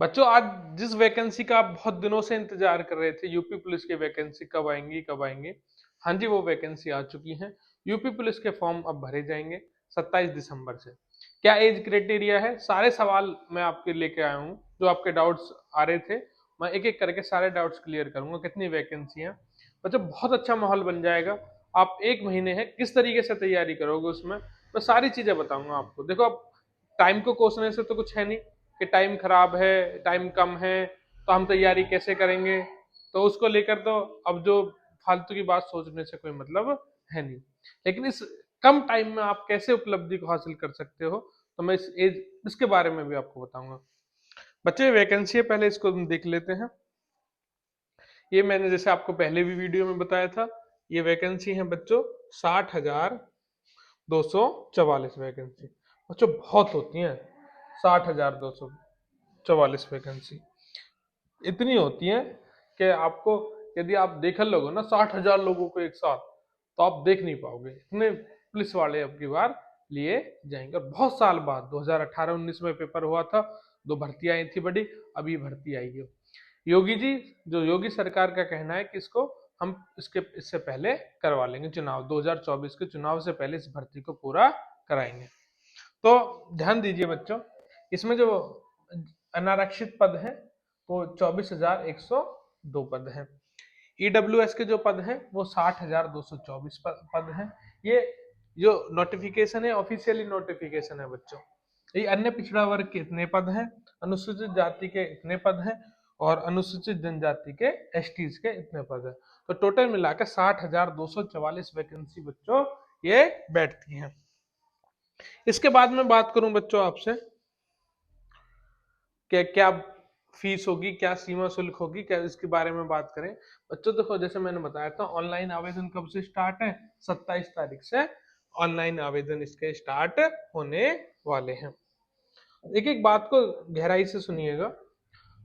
बच्चों आज जिस वैकेंसी का आप बहुत दिनों से इंतजार कर रहे थे, यूपी पुलिस की वैकेंसी कब आएंगी कब आएंगी, हाँ जी वो वैकेंसी आ चुकी है। यूपी पुलिस के फॉर्म अब भरे जाएंगे 27 दिसंबर से। क्या एज क्राइटेरिया है, सारे सवाल मैं आपके लेके आया हूँ, जो आपके डाउट्स आ रहे थे मैं एक एक करके सारे डाउट्स क्लियर करूंगा। कितनी वैकेंसी है बच्चों, बहुत अच्छा माहौल बन जाएगा। आप एक महीने है किस तरीके से तैयारी करोगे उसमें मैं सारी चीजें बताऊंगा आपको। देखो अब टाइम को कोसने से तो कुछ है नहीं कि टाइम खराब है, टाइम कम है, तो हम तैयारी कैसे करेंगे, तो उसको लेकर तो अब जो फालतू की बात सोचने से कोई मतलब है नहीं। लेकिन इस कम टाइम में आप कैसे उपलब्धि को हासिल कर सकते हो, तो मैं इसके बारे में भी आपको बताऊंगा। बच्चे वैकेंसी है, पहले इसको हम देख लेते हैं। ये मैंने जैसे आपको पहले भी वीडियो में बताया था, ये वैकेंसी है बच्चों 60,244 वैकेंसी। बच्चों बहुत होती हैं 60,244 वैकेंसी, इतनी होती है कि आपको, यदि आप देखने लगो ना 60,000 लोगों को एक साथ, तो आप देख नहीं पाओगे, इतने पुलिस वाले अब की बार लिए जाएंगे। और बहुत साल बाद 2018-19 में पेपर हुआ था, दो भर्ती आई थी बड़ी, अभी भर्ती आई है। योगी जी, जो योगी सरकार का कहना है कि इसको हम इससे पहले करवा लेंगे चुनाव, 2024 के चुनाव से पहले इस भर्ती को पूरा कराएंगे। तो ध्यान दीजिए बच्चों, इसमें जो अनारक्षित पद है वो 24,102 पद हैं। ईडब्ल्यूएस के जो पद हैं वो 60,224 पद हैं। ये जो नोटिफिकेशन है ऑफिशियली नोटिफिकेशन है बच्चों। ये अन्य पिछड़ा वर्ग के इतने पद हैं, अनुसूचित जाति के इतने पद हैं, और अनुसूचित जनजाति के एसटीज के इतने पद हैं। तो टोटल मिलाकर 60,244 वैकेंसी बच्चों ये बैठती हैं। इसके बाद में बात करूं बच्चों आपसे कि क्या फीस होगी, क्या सीमा शुल्क होगी, क्या इसके बारे में बात करें। बच्चों देखो जैसे मैंने बताया था, ऑनलाइन आवेदन कब से स्टार्ट है, 27 तारीख से ऑनलाइन आवेदन इसके स्टार्ट होने वाले हैं। एक एक बात को गहराई से सुनिएगा।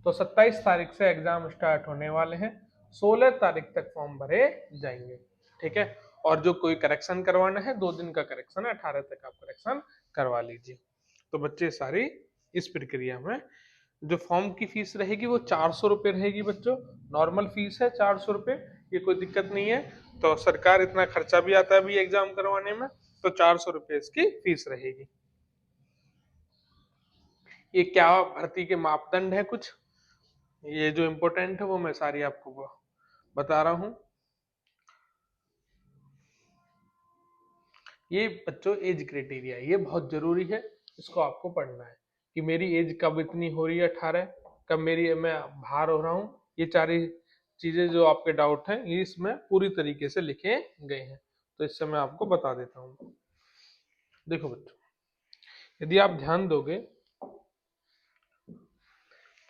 तो 27 तारीख से एग्जाम स्टार्ट होने वाले हैं, 16 तारीख तक फॉर्म भरे जाएंगे, ठीक है। और जो कोई करेक्शन करवाना है, 2 दिन का करेक्शन है, 18 तक आप करेक्शन करवा लीजिए। तो बच्चे सारी इस प्रक्रिया में जो फॉर्म की फीस रहेगी वो 400 रुपये रहेगी बच्चों। नॉर्मल फीस है 400 रुपये, ये कोई दिक्कत नहीं है। तो सरकार इतना खर्चा भी आता है अभी एग्जाम करवाने में, तो 400 रुपये इसकी फीस रहेगी। ये क्या भर्ती के मापदंड है कुछ, ये जो इम्पोर्टेंट है वो मैं सारी आपको बता रहा हूँ। ये बच्चों एज क्राइटेरिया, ये बहुत जरूरी है, इसको आपको पढ़ना है कि मेरी एज कब इतनी हो रही है 18, कब मेरी मैं बाहर हो रहा हूँ। ये सारी चीजें जो आपके डाउट हैं ये इसमें पूरी तरीके से लिखे गए हैं, तो इससे मैं आपको बता देता हूँ। देखो बच्चों, यदि आप ध्यान दोगे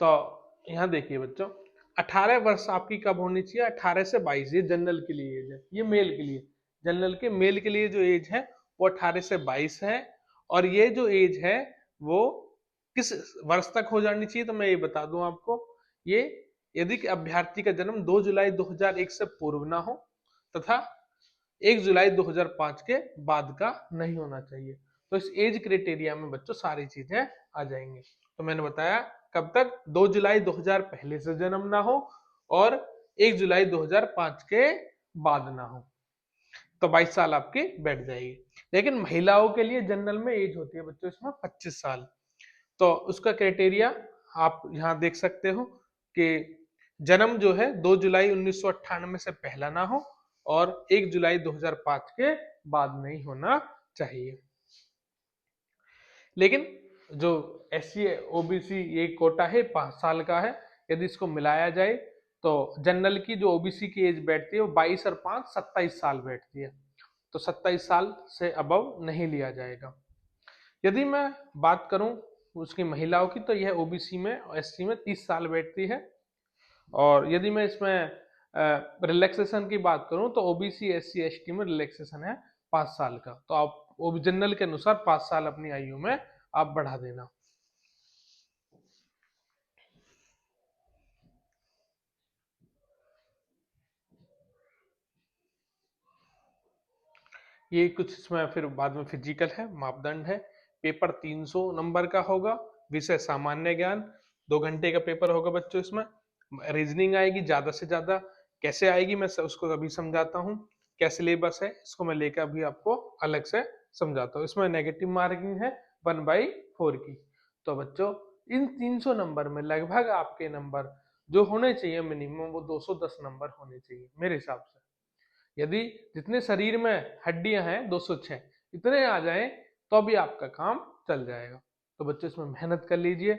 तो यहाँ देखिए बच्चों, 18 वर्ष आपकी कब होनी चाहिए, 18 से 22, ये जनरल के लिए एज है, ये मेल के लिए, जनरल के मेल के लिए जो एज है वो 18 से 22 है। और ये जो एज है वो किस वर्ष तक हो जानी चाहिए, तो मैं ये बता दूं आपको, ये यदि अभ्यर्थी का जन्म 2 जुलाई 2001 से पूर्व ना हो, तथा 1 जुलाई 2005 के बाद का नहीं होना चाहिए। तो इस एज क्राइटेरिया में बच्चों सारी चीजें आ जाएंगी। तो मैंने बताया कब तक, 2 जुलाई 2000 पहले से जन्म ना हो और 1 जुलाई 2005 के बाद ना हो, तो 22 साल आपकी बैठ जाएगी। लेकिन महिलाओं के लिए जनरल में एज होती है बच्चों इसमें 25 साल। तो उसका क्राइटेरिया आप यहाँ देख सकते हो कि जन्म जो है 2 जुलाई 1998 से पहला ना हो और 1 जुलाई 2005 के बाद नहीं होना चाहिए। लेकिन जो SC OBC ये कोटा है 5 साल का है, यदि इसको मिलाया जाए तो जनरल की जो OBC की एज बैठती है वो 22 और 5 27 साल बैठती है, तो 27 साल से अबव नहीं लिया जाएगा। यदि मैं बात करूं उसकी महिलाओं की, तो यह ओबीसी में और एससी में 30 साल बैठती है। और यदि मैं इसमें रिलैक्सेशन की बात करूं तो ओबीसी एससी एसटी में रिलैक्सेशन है 5 साल का, तो आप वो जनरल के अनुसार 5 साल अपनी आयु में आप बढ़ा देना। ये कुछ इसमें फिर बाद में फिजिकल है, मापदंड है। पेपर 300 नंबर का होगा, विषय सामान्य ज्ञान, 2 घंटे का पेपर होगा बच्चों। इसमें रीजनिंग आएगी ज्यादा से ज्यादा, कैसे आएगी मैं उसको अभी समझाता हूँ। क्या सिलेबस है इसको मैं लेकर अभी आपको अलग से समझाता हूँ। इसमें नेगेटिव मार्किंग है 1/4 की। तो बच्चों इन 300 नंबर में लगभग आपके नंबर जो होने चाहिए मिनिमम वो 210 नंबर होने चाहिए मेरे हिसाब से। यदि जितने शरीर में हड्डियां हैं 206 इतने आ जाएं तो भी आपका काम चल जाएगा। तो बच्चों इसमें मेहनत कर लीजिए।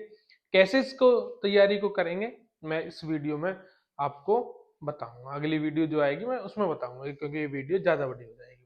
कैसे इसको तैयारी को करेंगे मैं इस वीडियो में आपको बताऊंगा। अगली वीडियो जो आएगी मैं उसमें बताऊंगा, क्योंकि ये वीडियो ज्यादा बड़ी हो जाएगी।